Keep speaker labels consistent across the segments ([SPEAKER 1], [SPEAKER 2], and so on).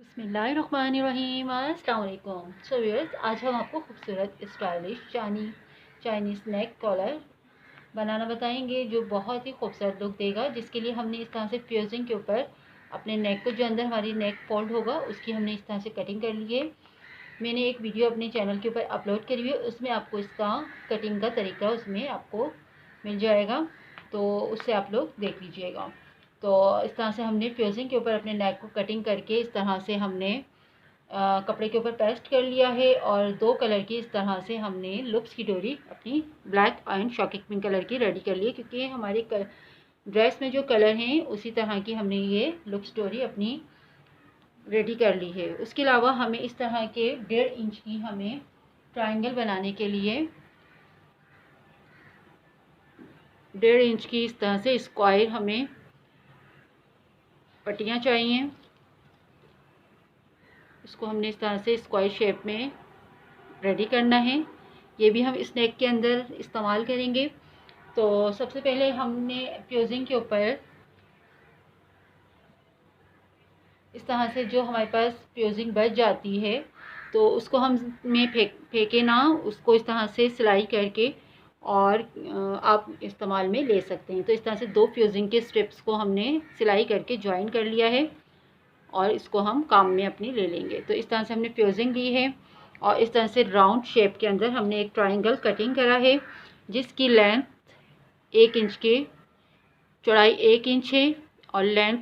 [SPEAKER 1] बिस्मिल्लाहिर्रहमानिर्रहीम। अस्सलाम वालेकुम। सो व्यूअर्स, आज हम आपको खूबसूरत स्टाइलिश चाइनीज़ नेक कॉलर बनाना बताएंगे जो बहुत ही खूबसूरत लुक देगा। जिसके लिए हमने इस तरह से फ्यूजिंग के ऊपर अपने नेक को, जो अंदर हमारी नेक फोल्ड होगा, उसकी हमने इस तरह से कटिंग कर ली है। मैंने एक वीडियो अपने चैनल के ऊपर अपलोड करी हुई है, उसमें आपको इसका कटिंग का तरीका उसमें आपको मिल जाएगा, तो उससे आप लोग देख लीजिएगा। तो इस तरह से हमने फ्यूजिंग के ऊपर अपने नेक को कटिंग करके इस तरह से हमने कपड़े के ऊपर पेस्ट कर लिया है। और दो कलर की इस तरह से हमने लुप्स की डोरी अपनी black and shocking pink colour की रेडी कर ली है, क्योंकि हमारे ड्रेस में जो कलर हैं उसी तरह की हमने ये लुप्स डोरी अपनी रेडी कर ली है। उसके अलावा हमें इस तरह के 1.5 इंच की हमें ट्रायंगल बनाने के लिए 1.5 इंच की इस तरह से स्क्वायर हमें पट्टियाँ चाहिए। इसको हमने इस तरह से स्क्वायर शेप में रेडी करना है। ये भी हम इस नेक के अंदर इस्तेमाल करेंगे। तो सबसे पहले हमने फ्यूजिंग के ऊपर इस तरह से जो हमारे पास फ्यूजिंग बच जाती है, तो उसको हम में फेंके ना, उसको इस तरह से सिलाई करके और आप इस्तेमाल में ले सकते हैं। तो इस तरह से 2 फ्यूजिंग के स्ट्रिप्स को हमने सिलाई करके ज्वाइन कर लिया है और इसको हम काम में अपनी ले लेंगे। तो इस तरह से हमने फ्यूजिंग ली है और इस तरह से राउंड शेप के अंदर हमने एक ट्रायंगल कटिंग करा है, जिसकी लेंथ 1 इंच के, चौड़ाई 1 इंच है और लेंथ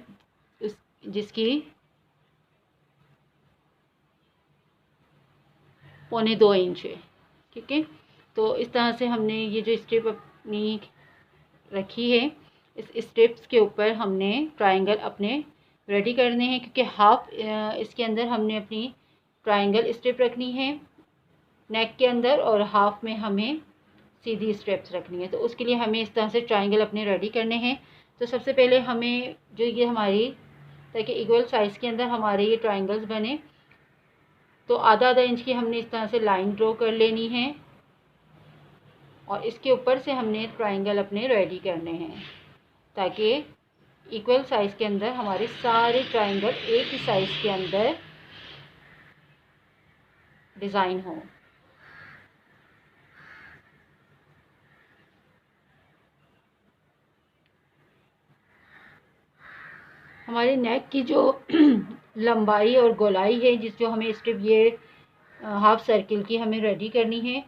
[SPEAKER 1] जिसकी 1.25 इंच है। ठीक है, तो इस तरह से हमने ये जो स्ट्रिप अपनी रखी है, इस स्ट्रिप्स के ऊपर हमने ट्रायंगल अपने रेडी करने हैं, क्योंकि हाफ इसके अंदर हमने अपनी ट्रायंगल स्ट्रिप रखनी है नेक के अंदर, और हाफ में हमें सीधी स्ट्रिप्स रखनी है। तो उसके लिए हमें इस तरह से ट्रायंगल अपने रेडी करने हैं। तो सबसे पहले हमें जो ये हमारी, ताकि इक्वल साइज़ के अंदर हमारे ये ट्रायंगल्स बने, तो आधा आधा इंच की हमने इस तरह से लाइन ड्रॉ कर लेनी है और इसके ऊपर से हमने ट्रायंगल अपने रेडी करने हैं, ताकि इक्वल साइज़ के अंदर हमारे सारे ट्रायंगल एक ही साइज़ के अंदर डिज़ाइन हो। हमारे नेक की जो लंबाई और गोलाई है, जिस जो हमें स्ट्रिप ये हाफ सर्किल की हमें रेडी करनी है,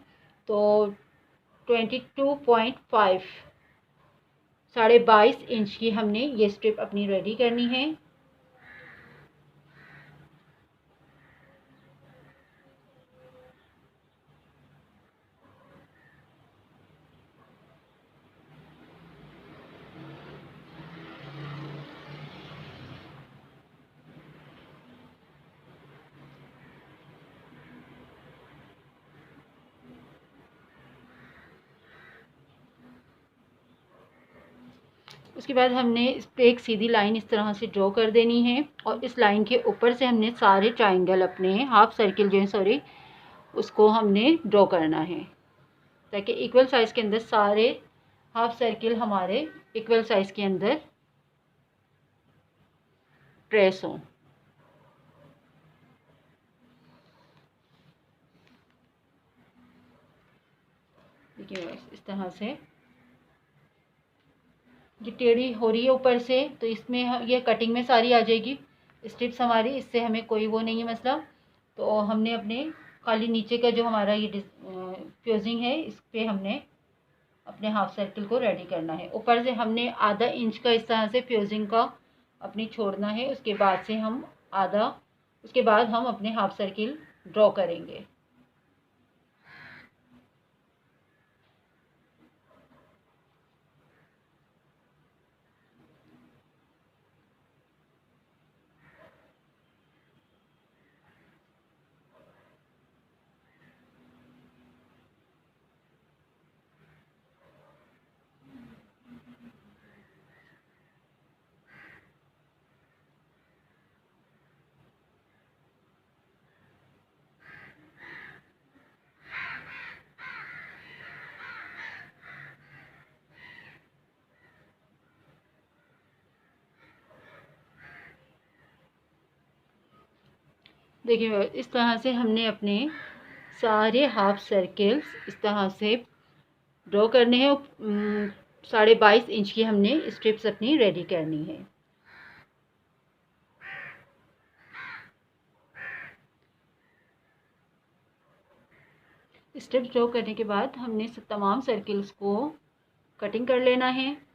[SPEAKER 1] तो 22.5 22.5 इंच की हमने ये स्ट्रिप अपनी रेडी करनी है। उसके बाद हमने इस पर एक सीधी लाइन इस तरह से ड्रॉ कर देनी है और इस लाइन के ऊपर से हमने सारे ट्रायंगल अपने हाफ सर्किल जो है, सॉरी, उसको हमने ड्रॉ करना है, ताकि इक्वल साइज़ के अंदर सारे हाफ सर्किल हमारे इक्वल साइज़ के अंदर ट्रेस हों। देखिए बस इस तरह से ये टेढ़ी हो रही है ऊपर से, तो इसमें ये कटिंग में सारी आ जाएगी स्ट्रिप्स हमारी, इससे हमें कोई वो नहीं है मसला। तो हमने अपने खाली नीचे का जो हमारा ये फ्यूजिंग है, इस पर हमने अपने हाफ सर्किल को रेडी करना है। ऊपर से हमने आधा इंच का इस तरह से फ्यूजिंग का अपनी छोड़ना है। उसके बाद से हम उसके बाद हम अपने हाफ सर्किल ड्रॉ करेंगे। देखिए इस तरह से हमने अपने सारे हाफ सर्कल्स इस तरह से ड्रॉ करने हैं। 22.5 इंच की हमने स्ट्रिप्स अपनी रेडी करनी है। स्ट्रिप्स ड्रॉ करने के बाद हमने तमाम सर्कल्स को कटिंग कर लेना है।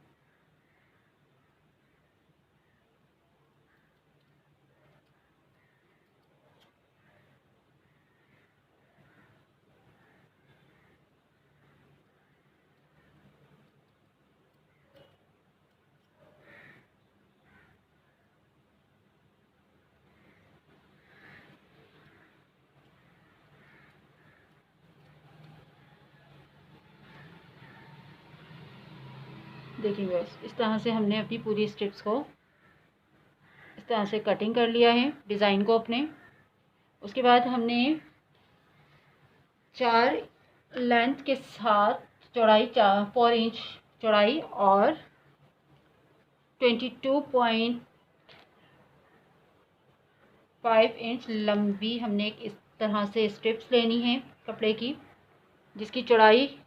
[SPEAKER 1] देखिए बस इस तरह से हमने अपनी पूरी स्ट्रिप्स को इस तरह से कटिंग कर लिया है डिज़ाइन को अपने। उसके बाद हमने 4 लेंथ के साथ चौड़ाई 4 इंच चौड़ाई और 22.5 इंच लंबी हमने इस तरह से स्ट्रिप्स लेनी है कपड़े की, जिसकी चौड़ाई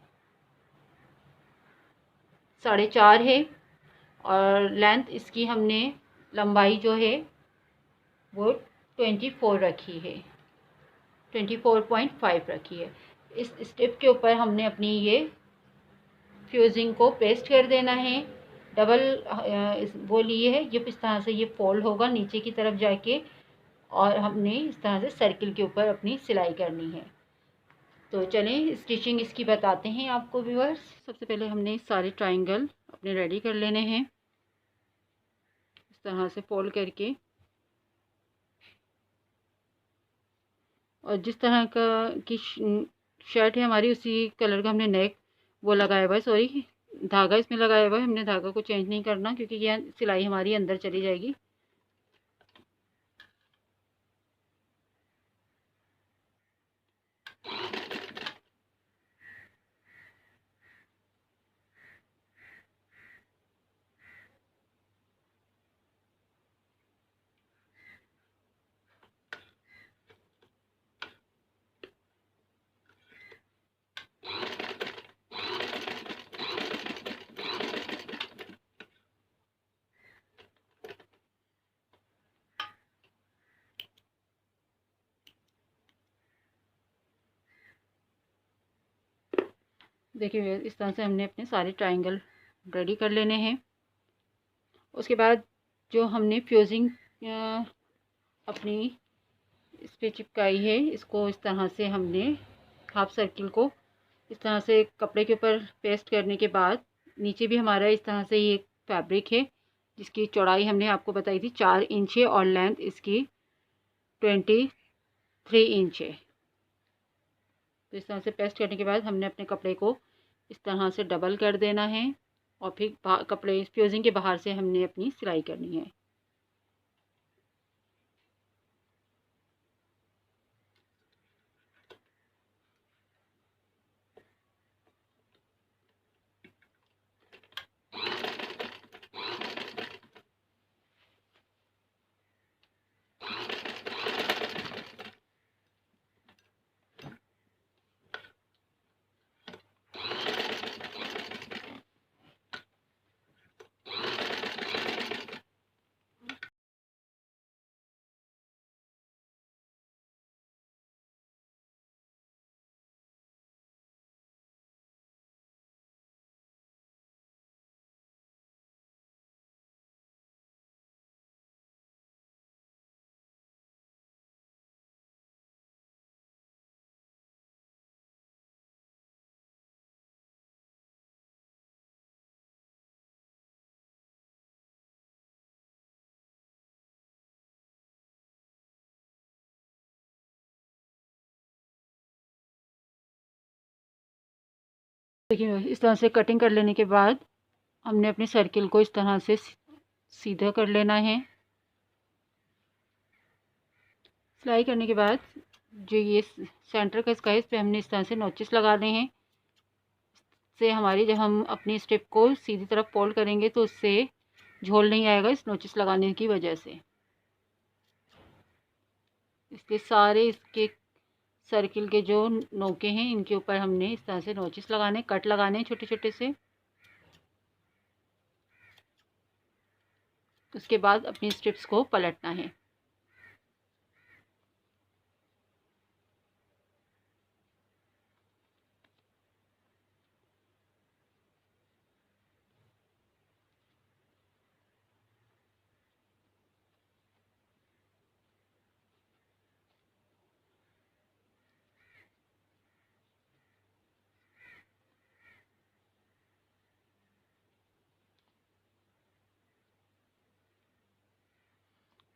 [SPEAKER 1] 4.5 है और लेंथ इसकी हमने लंबाई जो है वो 24 रखी है, 24.5 रखी है। इस स्ट्रिप के ऊपर हमने अपनी ये फ्यूजिंग को पेस्ट कर देना है। डबल वो लिए है, ये इस तरह से ये फोल्ड होगा नीचे की तरफ जाके और हमने इस तरह से सर्किल के ऊपर अपनी सिलाई करनी है। तो चलें स्टिचिंग इसकी बताते हैं आपको व्यूअर्स। सबसे पहले हमने सारे ट्रायंगल अपने रेडी कर लेने हैं इस तरह से फोल्ड करके, और जिस तरह का की शर्ट है हमारी उसी कलर का हमने नेक वो लगाया हुआ है, सॉरी धागा इसमें लगाया हुआ है। हमने धागा को चेंज नहीं करना क्योंकि यह सिलाई हमारी अंदर चली जाएगी। देखिए इस तरह से हमने अपने सारे ट्रायंगल रेडी कर लेने हैं। उसके बाद जो हमने फ्यूजिंग अपनी इस पे चिपकाई है, इसको इस तरह से हमने हाफ सर्किल को इस तरह से कपड़े के ऊपर पेस्ट करने के बाद नीचे भी हमारा इस तरह से ये फैब्रिक है जिसकी चौड़ाई हमने आपको बताई थी 4 इंच है और लेंथ इसकी 23 इंच है। तो इस तरह से पेस्ट करने के बाद हमने अपने कपड़े को इस तरह से डबल कर देना है और फिर कपड़े फ्यूजिंग के बाहर से हमने अपनी सिलाई करनी है। देखिए इस तरह से कटिंग कर लेने के बाद हमने अपने सर्किल को इस तरह से सीधा कर लेना है। सिलाई करने के बाद जो ये सेंटर का इसका है इस पर हमने इस तरह से नोचेस लगाने हैं। से हमारी जब हम अपनी स्ट्रिप को सीधी तरफ फोल्ड करेंगे तो उससे झोल नहीं आएगा इस नोचेस लगाने की वजह से। इसके सारे इसके सर्किल के जो नोके हैं इनके ऊपर हमने इस तरह से नोचिस लगाने, कट लगाने छोटे छोटे से। उसके बाद अपनी स्ट्रिप्स को पलटना है।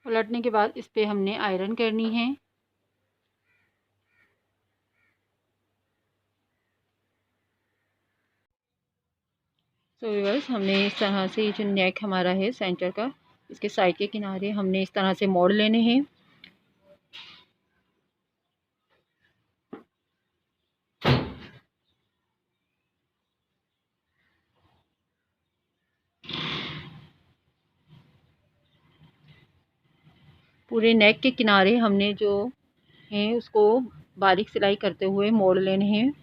[SPEAKER 1] पलटने के बाद इस पे हमने आयरन करनी है। तो व्यूअर्स, हमने इस तरह से ये जो नेक हमारा है सेंटर का, इसके साइड के किनारे हमने इस तरह से मोड़ लेने हैं। पूरे नेक के किनारे हमने जो है उसको बारीक सिलाई करते हुए मोड़ लेने हैं।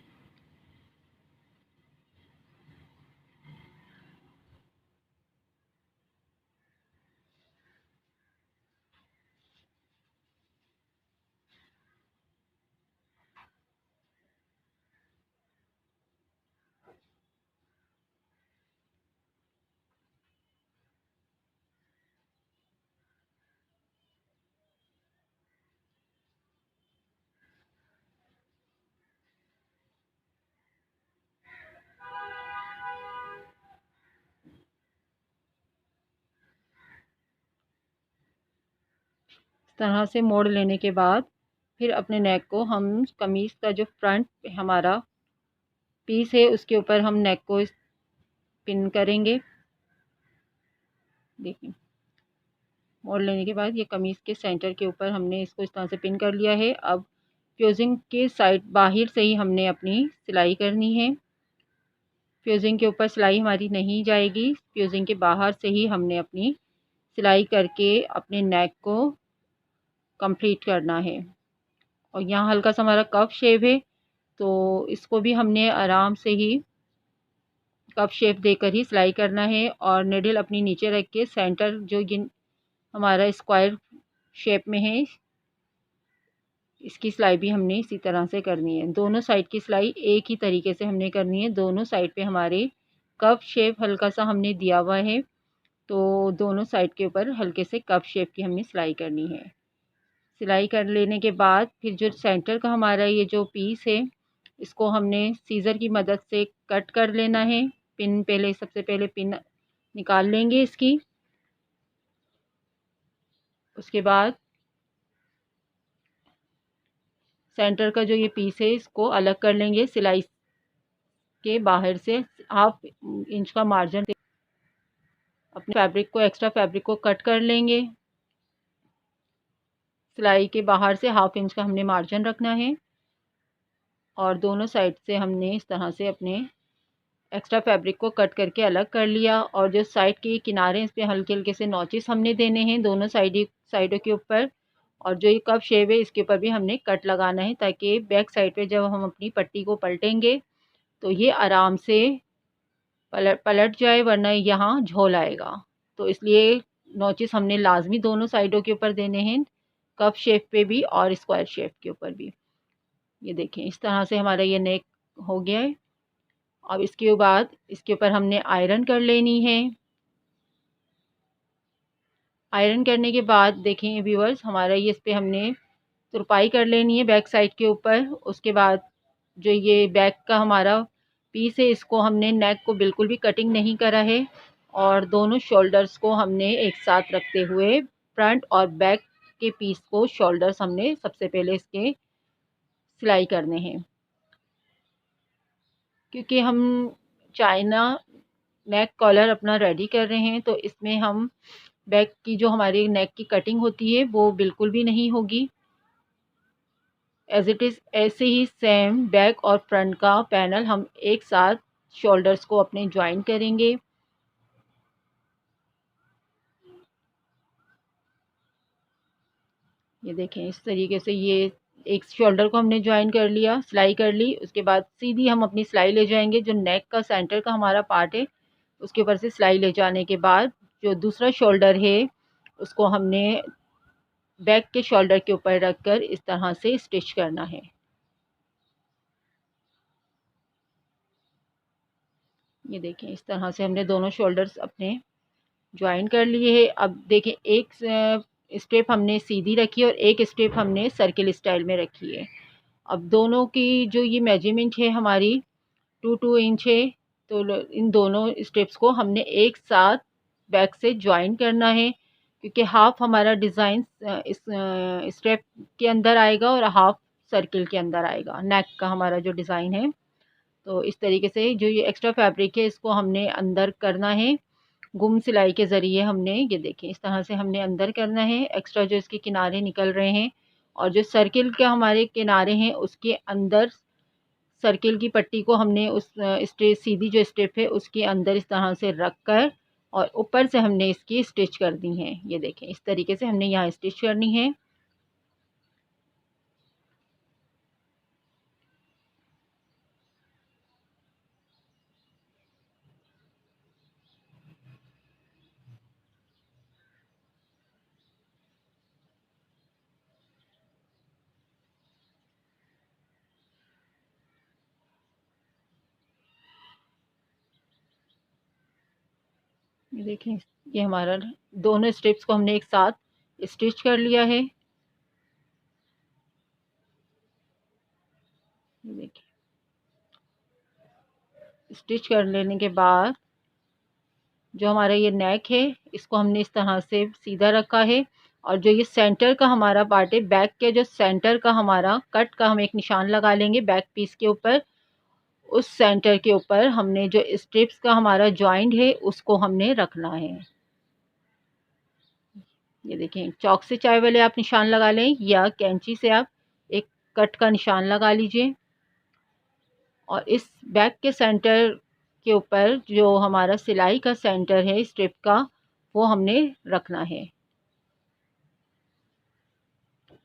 [SPEAKER 1] इस तरह से मोड़ लेने के बाद फिर अपने नेक को हम कमीज़ का जो फ्रंट हमारा पीस है उसके ऊपर हम नेक को पिन करेंगे। देखिए, मोड़ लेने के बाद ये कमीज़ के सेंटर के ऊपर हमने इसको इस तरह से पिन कर लिया है। अब फ्यूजिंग के साइड बाहर से ही हमने अपनी सिलाई करनी है। फ्यूजिंग के ऊपर सिलाई हमारी नहीं जाएगी, फ्यूजिंग के बाहर से ही हमने अपनी सिलाई करके अपने नेक को कंप्लीट करना है। और यहाँ हल्का सा हमारा कप शेप है, तो इसको भी हमने आराम से ही कप शेप देकर ही सिलाई करना है। और निडल अपनी नीचे रख के सेंटर जो ये हमारा स्क्वायर शेप में है, इसकी सिलाई भी हमने इसी तरह से करनी है। दोनों साइड की सिलाई एक ही तरीके से हमने करनी है। दोनों साइड पे हमारे कप शेप हल्का सा हमने दिया हुआ है, तो दोनों साइड के ऊपर हल्के से कप शेप की हमने सिलाई करनी है। सिलाई कर लेने के बाद फिर जो सेंटर का हमारा ये जो पीस है, इसको हमने सीज़र की मदद से कट कर लेना है। पिन पहले सबसे पहले पिन निकाल लेंगे इसकी। उसके बाद सेंटर का जो ये पीस है इसको अलग कर लेंगे। सिलाई के बाहर से हाफ इंच का मार्जिन अपने फैब्रिक को, एक्स्ट्रा फैब्रिक को कट कर लेंगे। सिलाई के बाहर से हाफ इंच का हमने मार्जिन रखना है और दोनों साइड से हमने इस तरह से अपने एक्स्ट्रा फैब्रिक को कट करके अलग कर लिया। और जो साइड के किनारे इस पे हल्के हल्के से नॉचेस हमने देने हैं दोनों साइडों के ऊपर। और जो ये कप शेप है इसके ऊपर भी हमने कट लगाना है, ताकि बैक साइड पे जब हम अपनी पट्टी को पलटेंगे तो ये आराम से पलट जाए, वरना यहाँ झोल आएगा। तो इसलिए नॉचेस हमने लाजमी दोनों साइडों के ऊपर देने हैं, कप शेप पे भी और स्क्वायर शेप के ऊपर भी। ये देखें, इस तरह से हमारा ये नेक हो गया है। अब इसके बाद इसके ऊपर हमने आयरन कर लेनी है। आयरन करने के बाद देखें व्यूअर्स, हमारा ये इस पे हमने तुरपाई कर लेनी है बैक साइड के ऊपर। उसके बाद जो ये बैक का हमारा पीस है इसको हमने नेक को बिल्कुल भी कटिंग नहीं करा है, और दोनों शोल्डर्स को हमने एक साथ रखते हुए फ्रंट और बैक के पीस को शोल्डर्स हमने सबसे पहले इसके सिलाई करने हैं। क्योंकि हम चाइना नेक कॉलर अपना रेडी कर रहे हैं, तो इसमें हम बैक की जो हमारी नेक की कटिंग होती है वो बिल्कुल भी नहीं होगी। एज इट इज़ ऐसे ही सेम बैक और फ्रंट का पैनल हम एक साथ शोल्डर्स को अपने ज्वाइन करेंगे। ये ये देखें इस तरीके से ये एक शोल्डर को हमने ज्वाइन कर लिया, सिलाई कर ली। उसके बाद सीधी हम अपनी सिलाई ले जाएंगे, जो नेक का सेंटर का हमारा पार्ट है उसके ऊपर से सिलाई ले जाने के बाद जो दूसरा शोल्डर है उसको हमने बैक के शोल्डर के ऊपर रखकर इस तरह से स्टिच करना है। ये देखें इस तरह से हमने दोनों शोल्डर्स अपने ज्वाइन कर लिए हैं। अब देखें एक स्टेप हमने सीधी रखी है और एक स्टेप हमने सर्किल स्टाइल में रखी है। अब दोनों की जो ये मेजरमेंट है हमारी 2 इंच है, तो इन दोनों स्टेप्स को हमने एक साथ बैक से ज्वाइन करना है, क्योंकि हाफ हमारा डिज़ाइन इस स्टेप के अंदर आएगा और हाफ सर्किल के अंदर आएगा, नेक का हमारा जो डिज़ाइन है। तो इस तरीके से जो ये एक्स्ट्रा फैब्रिक है इसको हमने अंदर करना है गुम सिलाई के ज़रिए। हमने ये देखें इस तरह से हमने अंदर करना है, एक्स्ट्रा जो इसके किनारे निकल रहे हैं और जो सर्किल के हमारे किनारे हैं उसके अंदर सर्किल की पट्टी को हमने उस स्टेप सीधी जो स्टेप है उसके अंदर इस तरह से रख कर और ऊपर से हमने इसकी स्टिच कर दी है। ये देखें इस तरीके से हमने यहाँ स्टिच करनी है। ये देखें ये हमारा दोनों स्टेप्स को हमने एक साथ स्टिच कर लिया है। ये देखिए स्टिच कर लेने के बाद जो हमारा ये नेक है इसको हमने इस तरह से सीधा रखा है और जो ये सेंटर का हमारा पार्ट है बैक के जो सेंटर का हमारा कट का हम एक निशान लगा लेंगे बैक पीस के ऊपर। उस सेंटर के ऊपर हमने जो स्ट्रिप्स का हमारा जॉइंट है उसको हमने रखना है। ये देखें चौक से चाय वाले आप निशान लगा लें या कैंची से आप एक कट का निशान लगा लीजिए और इस बैक के सेंटर के ऊपर जो हमारा सिलाई का सेंटर है स्ट्रिप का वो हमने रखना है।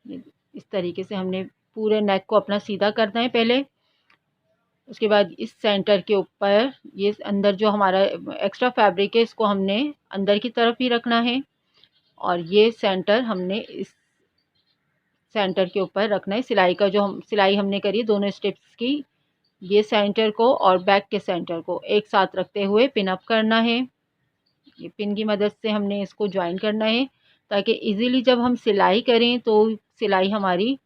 [SPEAKER 1] इस तरीके से हमने पूरे नेक को अपना सीधा करना है पहले। उसके बाद इस सेंटर के ऊपर ये अंदर जो हमारा एक्स्ट्रा फैब्रिक है इसको हमने अंदर की तरफ ही रखना है और ये सेंटर हमने इस सेंटर के ऊपर रखना है। सिलाई का जो हम सिलाई हमने करी दोनों स्टेप्स की, ये सेंटर को और बैक के सेंटर को एक साथ रखते हुए पिन अप करना है। ये पिन की मदद से हमने इसको ज्वाइन करना है ताकि इजीली जब हम सिलाई करें तो सिलाई हमारी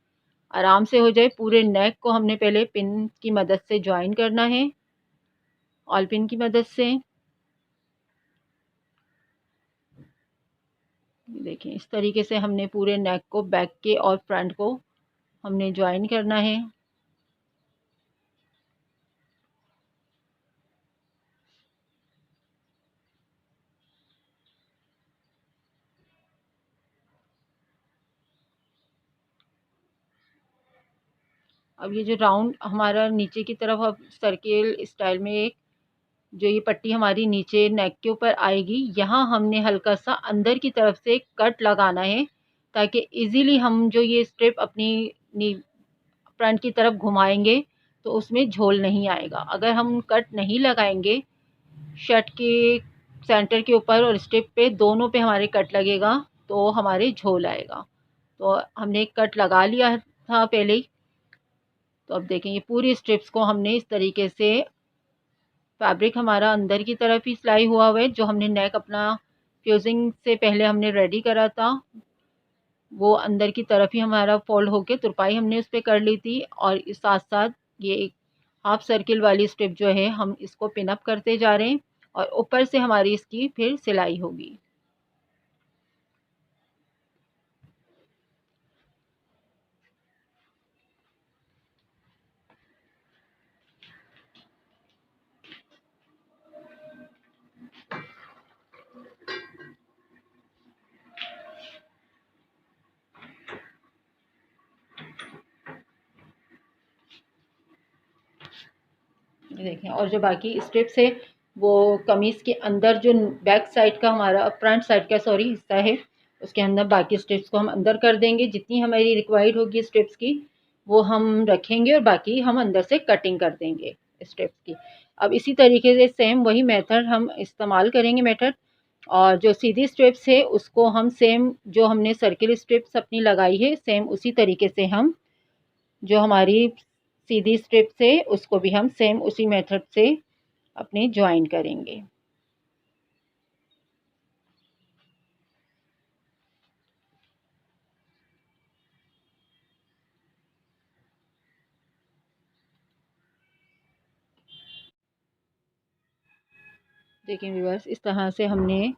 [SPEAKER 1] आराम से हो जाए। पूरे नेक को हमने पहले पिन की मदद से ज्वाइन करना है, ऑल पिन की मदद से। देखिए इस तरीके से हमने पूरे नेक को बैक के और फ्रंट को हमने ज्वाइन करना है। अब ये जो राउंड हमारा नीचे की तरफ अब सर्किल स्टाइल में एक जो ये पट्टी हमारी नीचे नेक के ऊपर आएगी, यहाँ हमने हल्का सा अंदर की तरफ से कट लगाना है ताकि इजीली हम जो ये स्ट्रिप अपनी फ्रंट की तरफ घुमाएंगे तो उसमें झोल नहीं आएगा। अगर हम कट नहीं लगाएंगे शर्ट के सेंटर के ऊपर और स्ट्रिप पे दोनों पे हमारे कट लगेगा तो हमारे झोल आएगा। तो हमने कट लगा लिया था पहले ही। तो अब देखें ये पूरी स्ट्रिप्स को हमने इस तरीके से फैब्रिक हमारा अंदर की तरफ ही सिलाई हुआ है जो हमने नेक अपना फ्यूजिंग से पहले हमने रेडी करा था वो अंदर की तरफ ही हमारा फोल्ड होके तुरपाई हमने उस पर कर ली थी। और इस साथ साथ ये एक हाफ सर्किल वाली स्ट्रिप जो है हम इसको पिन अप करते जा रहे हैं और ऊपर से हमारी इसकी फिर सिलाई होगी। देखें और जो बाकी स्ट्रिप्स है वो कमीज़ के अंदर जो बैक साइड का हमारा फ्रंट साइड का हिस्सा है उसके अंदर बाकी स्ट्रिप्स को हम अंदर कर देंगे। जितनी हमारी रिक्वायर्ड होगी स्ट्रिप्स की वो हम रखेंगे और बाकी हम अंदर से कटिंग कर देंगे स्ट्रिप्स की। अब इसी तरीके से सेम वही मेथड हम इस्तेमाल करेंगे मेथड। और जो सीधी स्ट्रिप्स है उसको हम सेम जो हमने सर्किल स्ट्रिप्स अपनी लगाई है सेम उसी तरीके से हम जो हमारी सीधी स्ट्रिप्स है उसको भी हम सेम उसी मेथड से अपने ज्वाइन करेंगे। देखिए व्यूअर्स, इस तरह से हमने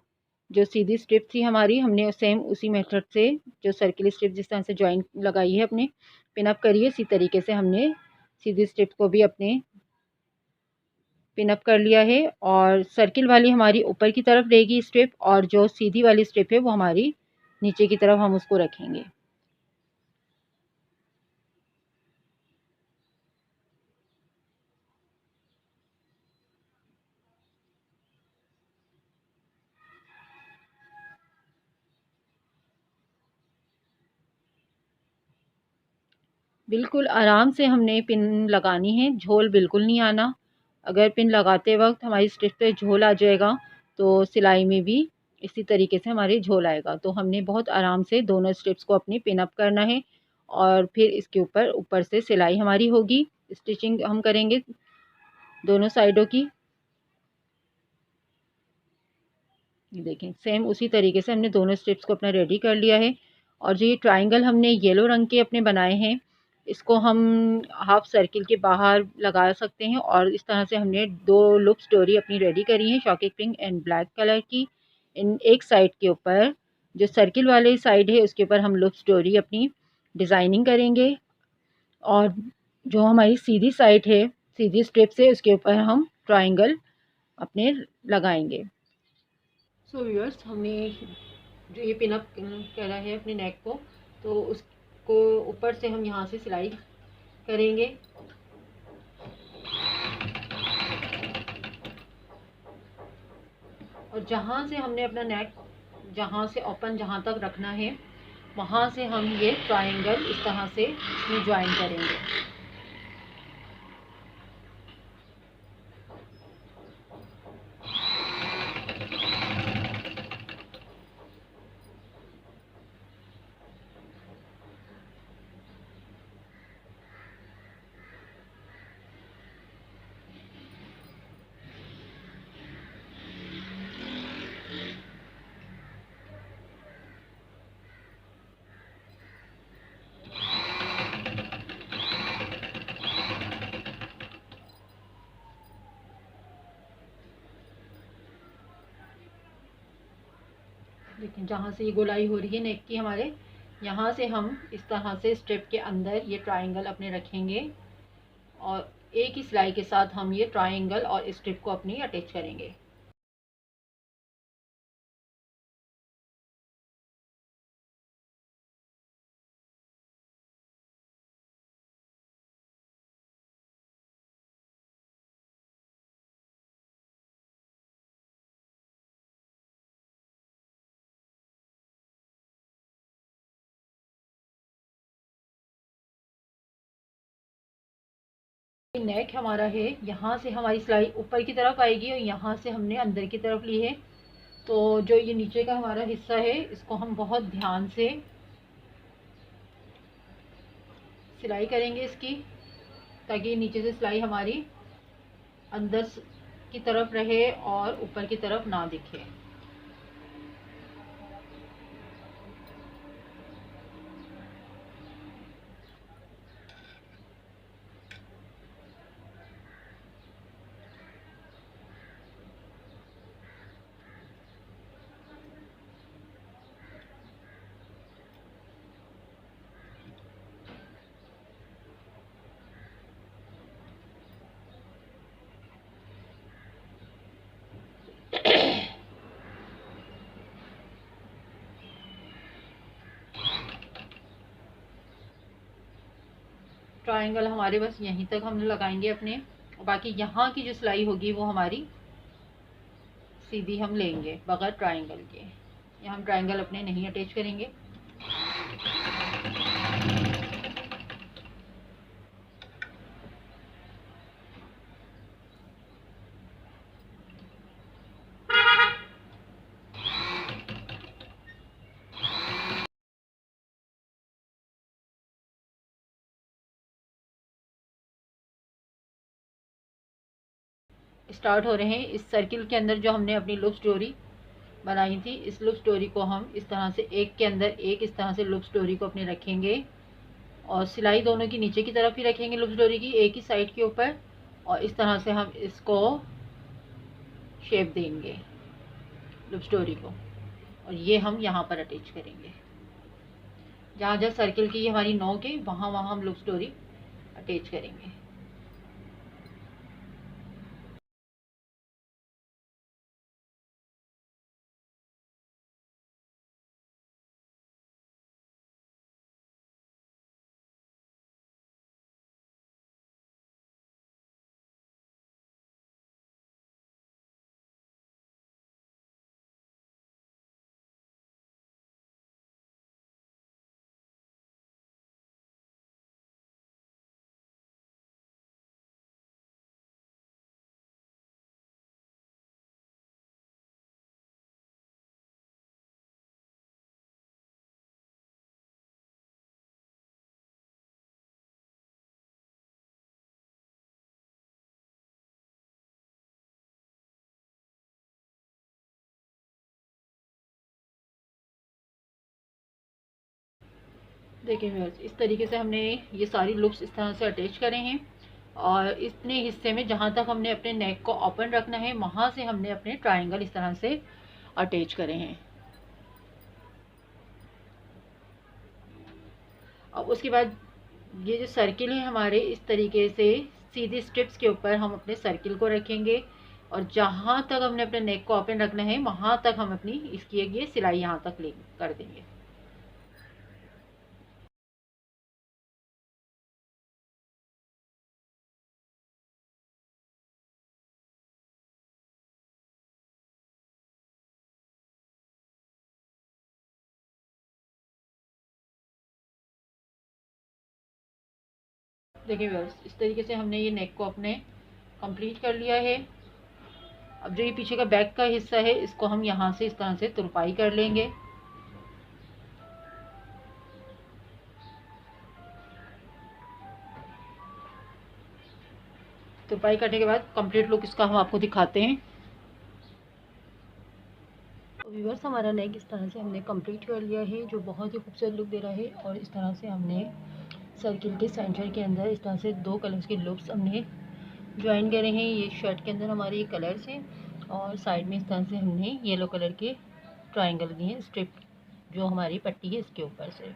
[SPEAKER 1] जो सीधी स्ट्रिप थी हमारी हमने सेम उसी मेथड से जो सर्किल स्ट्रिप जिस तरह से ज्वाइन लगाई है अपने पिन अप करी है इसी तरीके से हमने सीधी स्ट्रिप को भी अपने पिन अप कर लिया है। और सर्किल वाली हमारी ऊपर की तरफ रहेगी स्ट्रिप और जो सीधी वाली स्ट्रिप है वो हमारी नीचे की तरफ हम उसको रखेंगे। बिल्कुल आराम से हमने पिन लगानी है, झोल बिल्कुल नहीं आना। अगर पिन लगाते वक्त हमारी स्टिच पे झोल आ जाएगा तो सिलाई में भी इसी तरीके से हमारी झोल आएगा। तो हमने बहुत आराम से दोनों स्ट्रिप्स को अपनी पिन अप करना है और फिर इसके ऊपर ऊपर से सिलाई हमारी होगी, स्टिचिंग हम करेंगे दोनों साइडों की। देखें सेम उसी तरीके से हमने दोनों स्ट्रिप्स को अपना रेडी कर लिया है। और जो ये ट्रायंगल हमने येलो रंग के अपने बनाए हैं इसको हम हाफ सर्किल के बाहर लगा सकते हैं। और इस तरह से हमने दो लुप स्टोरी अपनी रेडी करी है shocking pink and black colour की। इन एक साइड के ऊपर जो सर्किल वाले साइड है उसके ऊपर हम लुप स्टोरी अपनी डिज़ाइनिंग करेंगे और जो हमारी सीधी साइड है सीधी स्ट्रिप से उसके ऊपर हम ट्रायंगल अपने लगाएंगे। सो व्यूअर्स, हमने जो ये पिन अप करा है अपने नेक को तो उसको ऊपर से हम यहाँ से सिलाई करेंगे। और जहाँ से हमने अपना नेक जहाँ से ओपन जहाँ तक रखना है वहाँ से हम ये ट्रायंगल इस तरह से इसमें ज्वाइन करेंगे। लेकिन जहाँ से ये गोलाई हो रही है नेक की हमारे यहाँ से हम इस तरह से स्ट्रिप के अंदर ये ट्रायंगल अपने रखेंगे और एक ही सिलाई के साथ हम ये ट्रायंगल और स्ट्रिप को अपनी अटैच करेंगे। नेक हमारा है यहाँ से हमारी सिलाई ऊपर की तरफ आएगी और यहाँ से हमने अंदर की तरफ ली है। तो जो ये नीचे का हमारा हिस्सा है इसको हम बहुत ध्यान से सिलाई करेंगे इसकी ताकि नीचे से सिलाई हमारी अंदर की तरफ रहे और ऊपर की तरफ ना दिखे। ट्रायंगल हमारे बस यहीं तक हम लगाएंगे अपने, बाकी यहाँ की जो सिलाई होगी वो हमारी सीधी हम लेंगे बगैर ट्रायंगल के। यहाँ हम ट्रायंगल अपने नहीं अटैच करेंगे। स्टार्ट हो रहे हैं। इस सर्किल के अंदर जो हमने अपनी लूप स्टोरी बनाई थी, इस लूप स्टोरी को हम इस तरह से एक के अंदर एक इस तरह से लूप स्टोरी को अपने रखेंगे और सिलाई दोनों की नीचे की तरफ ही रखेंगे लूप स्टोरी की, एक ही साइड के ऊपर, और इस तरह से हम इसको शेप देंगे लूप स्टोरी को, और ये हम यहाँ पर अटैच करेंगे। जहाँ जहाँ सर्किल की हमारी नोक है वहाँ वहाँ हम लूप स्टोरी अटैच करेंगे। देखिए व्यूअर्स, इस तरीके से हमने ये सारी लूप्स इस तरह से अटैच करे हैं, और इतने हिस्से में जहाँ तक हमने अपने नेक को ओपन रखना है वहाँ से हमने अपने ट्रायंगल इस तरह से अटैच करे हैं। अब उसके बाद ये जो सर्किल है हमारे, इस तरीके से सीधी स्ट्रिप्स के ऊपर हम अपने सर्किल को रखेंगे, और जहाँ तक हमने अपने नेक को ओपन रखना है वहाँ तक हम अपनी इसकी ये सिलाई यहाँ तक ले कर देंगे। देखिए व्यूअर्स, इस तरीके से हमने ये नेक को अपने कंप्लीट कर लिया है। अब जो ये पीछे का बैक का हिस्सा है इसको हम यहाँ से इस तरह से तुरपाई कर लेंगे। तुरपाई करने के बाद कंप्लीट लुक इसका हम आपको दिखाते हैं। व्यूअर्स, हमारा नेक इस तरह से हमने कंप्लीट कर लिया है, जो बहुत ही खूबसूरत लुक दे रहा है। और इस तरह से हमने सर्किल के सेंटर के अंदर इस तरह से दो कलर्स के लुक्स हमने ज्वाइन करे हैं। ये शर्ट के अंदर हमारे ये कलर्स हैं, और साइड में इस तरह से हमने येलो कलर के ट्रायंगल दिए हैं, स्ट्रिप जो हमारी पट्टी है इसके ऊपर से।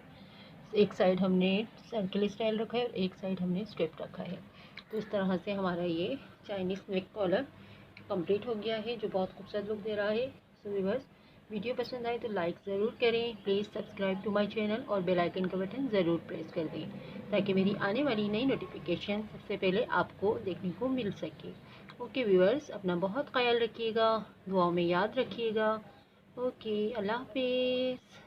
[SPEAKER 1] एक साइड हमने सर्किल स्टाइल रखा है और एक साइड हमने स्ट्रिप रखा है। तो इस तरह से हमारा ये चाइनीज़ नेक कॉलर कंप्लीट हो गया है, जो बहुत खूबसूरत लुक दे रहा है। सो व्यूअर्स, वीडियो पसंद आए तो लाइक ज़रूर करें, please subscribe to my channel और बेल आइकन का बटन ज़रूर प्रेस कर दें, ताकि मेरी आने वाली नई नोटिफिकेशन सबसे पहले आपको देखने को मिल सके। ओके व्यूअर्स, अपना बहुत ख्याल रखिएगा, दुआओं में याद रखिएगा। ओके, अल्लाह हाफिज़।